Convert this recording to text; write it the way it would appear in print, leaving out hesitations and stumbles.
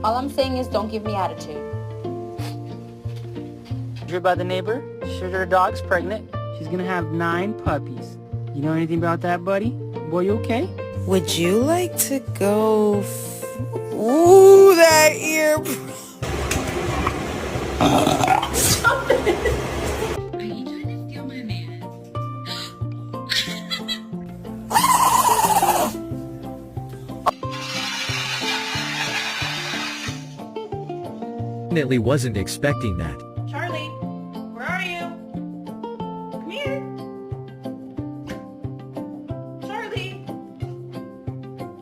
All I'm saying is don't give me attitude. Heard by the neighbor? She heard her dog's pregnant. She's gonna have 9 puppies. You know anything about that, buddy? Boy, you okay? Would you like to go? Ooh, that ear. Stop it! Are you trying to steal my man? Definitely wasn't expecting that.